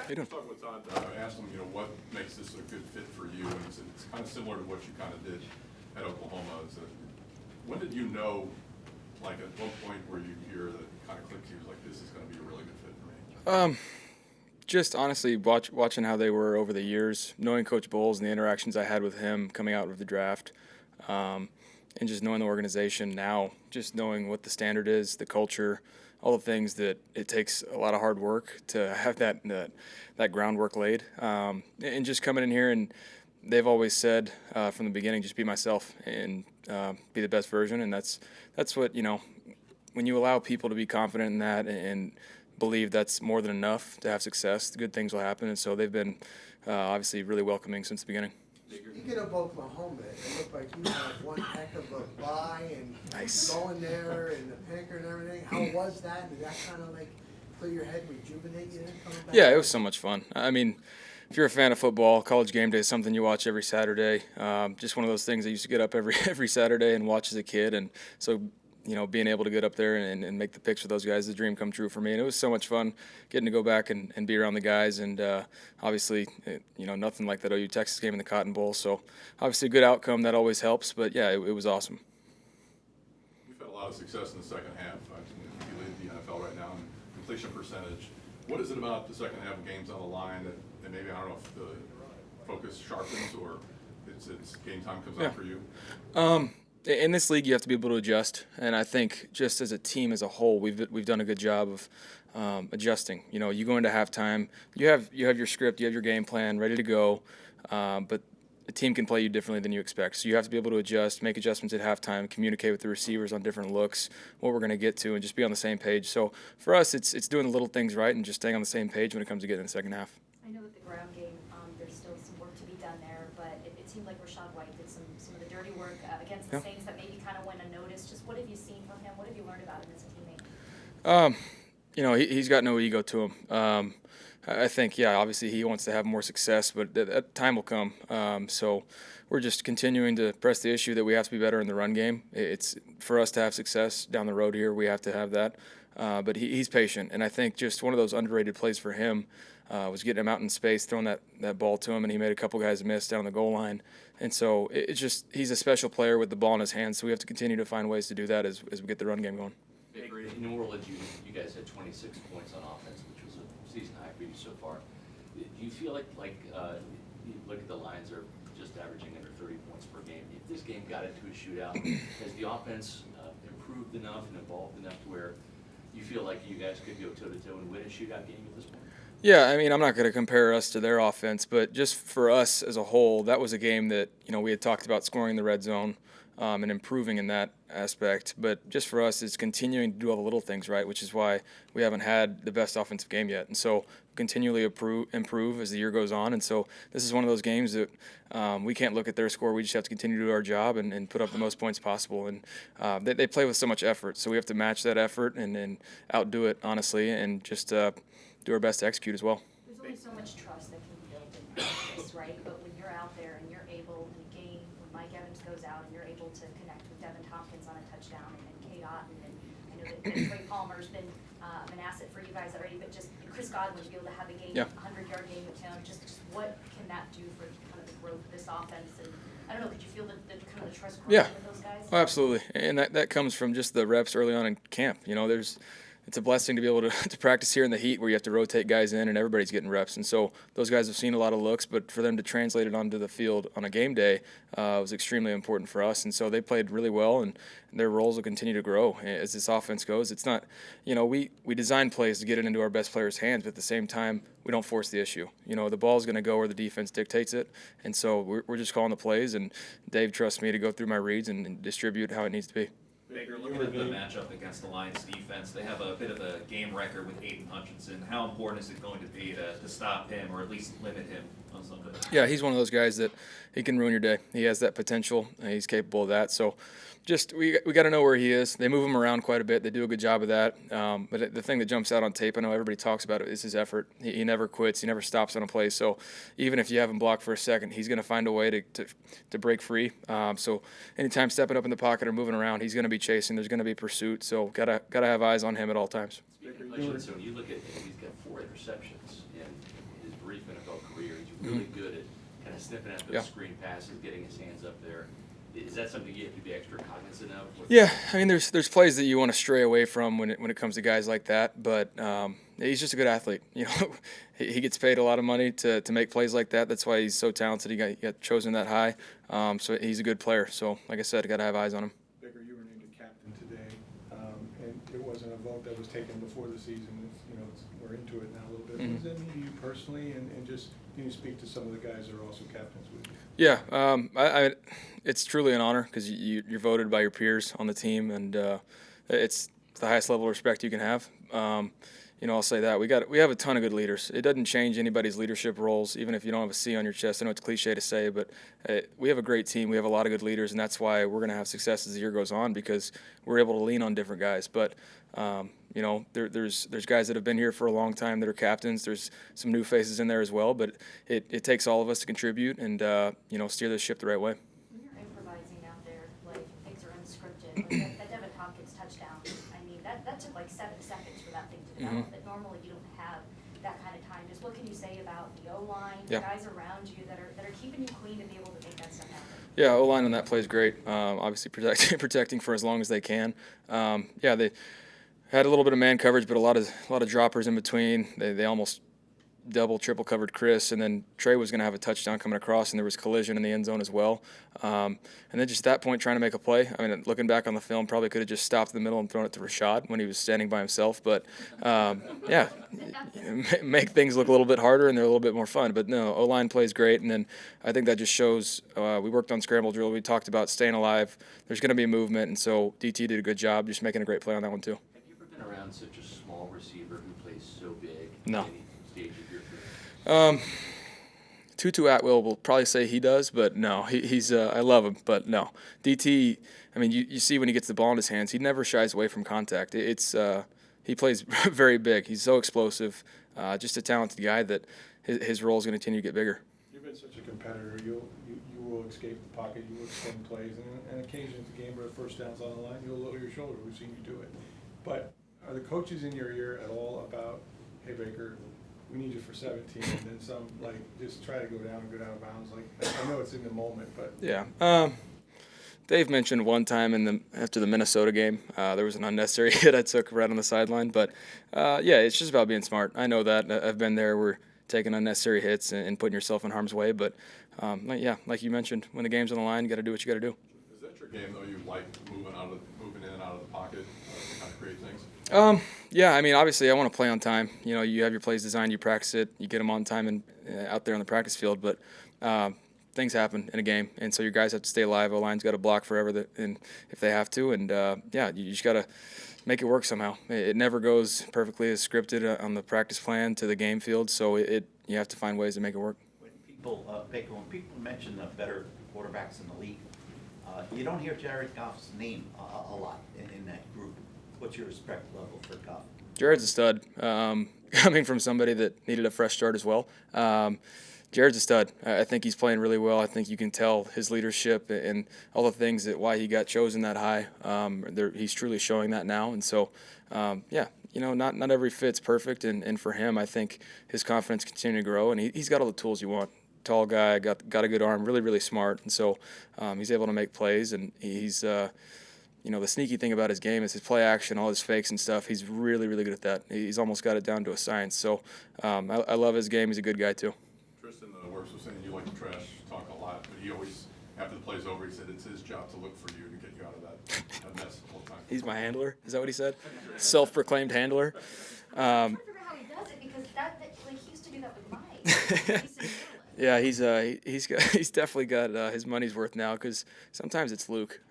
How you doing? Talk with Todd. I asked him, what makes this a good fit for you, and he said it's kind of similar to what you kind of did at Oklahoma. When did you know, like at one point where you hear that it kind of clicked to you, like this is going to be a really good fit for me? Just honestly watching how they were over the years, knowing Coach Bowles and the interactions I had with him coming out of the draft, and just knowing the organization now, just knowing what the standard is, the culture, all the things that it takes a lot of hard work to have that groundwork laid, and just coming in here, and they've always said from the beginning, just be myself and be the best version, and that's what when you allow people to be confident in that and believe that's more than enough to have success, good things will happen. And so they've been obviously really welcoming since the beginning. You get up Oklahoma, it looked like you had one heck of a buy and Nice. going there and the picker and everything. How was that? Did that kind of like clear your head, rejuvenate you coming back? Yeah, it was so much fun. I mean, if you're a fan of football, College Game Day is something you watch every Saturday. Just one of those things I used to get up every Saturday and watch as a kid. And so being able to get up there and make the picks with those guys, the dream come true for me. And it was so much fun getting to go back and be around the guys. And obviously, nothing like that OU Texas game in the Cotton Bowl. So obviously a good outcome, that always helps. But, yeah, it was awesome. You've had a lot of success in the second half. You lead the NFL right now in completion percentage. What is it about the second half of games on the line that maybe, I don't know if the focus sharpens or it's game time comes out for you? In this league, you have to be able to adjust, and I think just as a team as a whole, we've done a good job of adjusting. You go into halftime, you have your script, you have your game plan ready to go, but the team can play you differently than you expect. So you have to be able to adjust, make adjustments at halftime, communicate with the receivers on different looks, what we're going to get to, and just be on the same page. So for us, it's doing the little things right and just staying on the same page when it comes to getting in the second half. I know with the ground game, there's still some work to be done there, but it seemed like Rashad White did some of the dirty work against the Saints that maybe kind of went unnoticed. Just what have you seen from him? What have you learned about him as a teammate? He's got no ego to him. I think, obviously he wants to have more success, but that time will come. So we're just continuing to press the issue that we have to be better in the run game. It's for us to have success down the road here, we have to have that. But he's patient, and I think just one of those underrated plays for him was getting him out in space, throwing that ball to him, and he made a couple guys miss down the goal line. And so it's just he's a special player with the ball in his hands, so we have to continue to find ways to do that as we get the run game going. Baker, in New Orleans, you guys had 26 points on offense, which was a season high for you so far. Do you feel like you look at the Lions are just averaging under 30 points per game? If this game got into a shootout, has the offense improved enough and evolved enough to where you feel like you guys could go toe-to-toe and win a shootout game at this point? Yeah, I mean, I'm not going to compare us to their offense, but just for us as a whole, that was a game that, we had talked about scoring in the red zone and improving in that aspect. But just for us, it's continuing to do all the little things right, which is why we haven't had the best offensive game yet. And so continually improve as the year goes on. And so this is one of those games that we can't look at their score. We just have to continue to do our job and put up the most points possible. And they play with so much effort, so we have to match that effort and outdo it, honestly, and just do our best to execute as well. There's only so much trust that can be built in practice, right? But when you're out there and you're able in a game, when Mike Evans goes out and you're able to connect with Devin Tompkins on a touchdown and Kate Otten, and I know that Trey Palmer's been an asset for you guys already, but just Chris Godwin to be able to have a game, 100-yard game with him, just what can that do for kind of the growth of this offense? And I don't know, could you feel the kind of the trust growing with those guys? Oh, absolutely, and that comes from just the reps early on in camp. It's a blessing to be able to practice here in the heat where you have to rotate guys in and everybody's getting reps. And so those guys have seen a lot of looks, but for them to translate it onto the field on a game day was extremely important for us. And so they played really well, and their roles will continue to grow as this offense goes. It's not, we design plays to get it into our best players' hands, but at the same time, we don't force the issue. The ball's going to go where the defense dictates it. And so we're just calling the plays, and Dave trusts me to go through my reads and distribute how it needs to be. Baker, looking at the matchup against the Lions defense, they have a bit of a game record with Aiden Hutchinson. How important is it going to be to stop him or at least limit him on Sunday? Yeah, he's one of those guys that he can ruin your day. He has that potential, and he's capable of that. So just we got to know where he is. They move him around quite a bit. They do a good job of that. But the thing that jumps out on tape, I know everybody talks about it, is his effort. He never quits. He never stops on a play. So even if you have him blocked for a second, he's going to find a way to break free. So anytime stepping up in the pocket or moving around, he's going to be chasing. There's going to be pursuit. So gotta have eyes on him at all times. Speaking of Hutchinson, when you look at him, he's got 4 interceptions in really good at kind of sniffing at those Yeah. screen passes, getting his hands up there. Is that something you have to be extra cognizant of? Yeah, I mean, there's plays that you want to stray away from when it comes to guys like that, but he's just a good athlete. You know, he gets paid a lot of money to make plays like that. That's why he's so talented. He got chosen that high, so he's a good player. So, like I said, I got to have eyes on him. Baker, you were named a captain today, and it wasn't a vote that was taken before the season. We're into it now a little bit. What does that mean to you personally, and just can you speak to some of the guys that are also captains with you? Yeah, it's truly an honor because you're voted by your peers on the team, and it's the highest level of respect you can have. I'll say that we have a ton of good leaders. It doesn't change anybody's leadership roles, even if you don't have a C on your chest. I know it's cliche to say, but we have a great team. We have a lot of good leaders, and that's why we're going to have success as the year goes on because we're able to lean on different guys. But there's guys that have been here for a long time that are captains. There's some new faces in there as well, but it takes all of us to contribute and steer the ship the right way. When you're improvising out there, like things are unscripted, like that Devin Hopkins touchdown, I mean, that took like 7 seconds for that thing to develop. But normally you don't have that kind of time. Just what can you say about the O-line, the guys around you that are keeping you clean to be able to make that stuff happen? Yeah, O-line on that play is great. Obviously protecting for as long as they can. They had a little bit of man coverage, but a lot of droppers in between. They almost triple covered Chris, and then Trey was going to have a touchdown coming across, and there was collision in the end zone as well. And then just at that point, trying to make a play. I mean, looking back on the film, probably could have just stopped in the middle and thrown it to Rashad when he was standing by himself. But make things look a little bit harder, and they're a little bit more fun. But no, O-line plays great, and then I think that just shows we worked on scramble drill. We talked about staying alive. There's going to be movement, and so DT did a good job just making a great play on that one too. Have you ever been around such a small receiver who plays so big? No. At any stage of your career? Tutu Atwell will probably say he does, but no, he's I love him, but no. DT, I mean, you see when he gets the ball in his hands, he never shies away from contact. He plays very big. He's so explosive, just a talented guy that his role is going to continue to get bigger. You've been such a competitor. You will escape the pocket. You will extend plays, and occasionally at the game where the first down's on the line, you'll lower your shoulder. We've seen you do it. But are the coaches in your ear at all about, hey, Baker, we need you for 17, and then some, like, just try to go down of bounds? Like, I know it's in the moment, but Yeah. Dave mentioned one time after the Minnesota game, there was an unnecessary hit I took right on the sideline. But, it's just about being smart. I know that. I've been there. We're taking unnecessary hits and putting yourself in harm's way. But, like you mentioned, when the game's on the line, you got to do what you got to do. Is that your game, though? You like moving in and out of the pocket to kind of create things? Yeah, I mean, obviously I want to play on time. You have your plays designed, you practice it, you get them on time and out there on the practice field. But things happen in a game, and so your guys have to stay alive. O-line's got to block forever, and if they have to, and you just got to make it work somehow. It never goes perfectly as scripted on the practice plan to the game field, so you have to find ways to make it work. When people mention the better quarterbacks in the league, you don't hear Jared Goff's name a lot in that group. What's your respect level for Goff? Jared's a stud. Coming from somebody that needed a fresh start as well. Jared's a stud. I think he's playing really well. I think you can tell his leadership and all the things why he got chosen that high. He's truly showing that now. And so, not every fit's perfect. And for him, I think his confidence continuing to grow. And he's got all the tools you want. Tall guy, got a good arm, really, really smart. And so he's able to make plays. And he's, the sneaky thing about his game is his play action, all his fakes and stuff. He's really, really good at that. He's almost got it down to a science. So I love his game. He's a good guy, too. Tristan Works was saying you like to trash talk a lot, but he always, after the play's over, he said it's his job to look for you to get you out of that mess the whole time. He's my handler. Is that what he said? Self-proclaimed handler. I remember how he does it because he used to do that with Mike. Yeah, he's definitely got his money's worth now because sometimes it's Luke.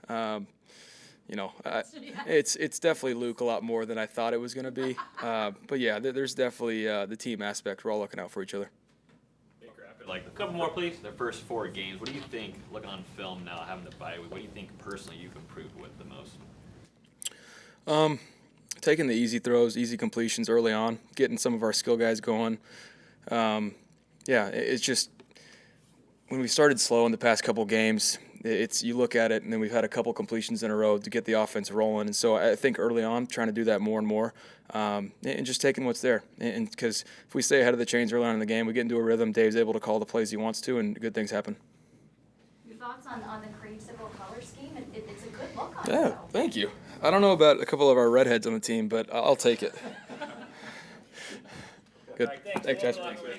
It's definitely Luke a lot more than I thought it was going to be. But yeah, there's definitely the team aspect. We're all looking out for each other. Baker, after a couple more, please. Their first 4 games. What do you think, looking on film now, having the bye week, what do you think personally you've improved with the most? Taking the easy throws, easy completions early on, getting some of our skill guys going. It's just when we started slow in the past couple games, it's you look at it, and then we've had a couple completions in a row to get the offense rolling. And so I think early on, trying to do that more and more, and just taking what's there. And because if we stay ahead of the chains early on in the game, we get into a rhythm. Dave's able to call the plays he wants to, and good things happen. Your thoughts on the creamsicle color scheme? It's a good look on Yeah, it, though. thank you. I don't know about a couple of our redheads on the team, but I'll take it. Good. All right, thanks. Thanks, guys. Thanks, man.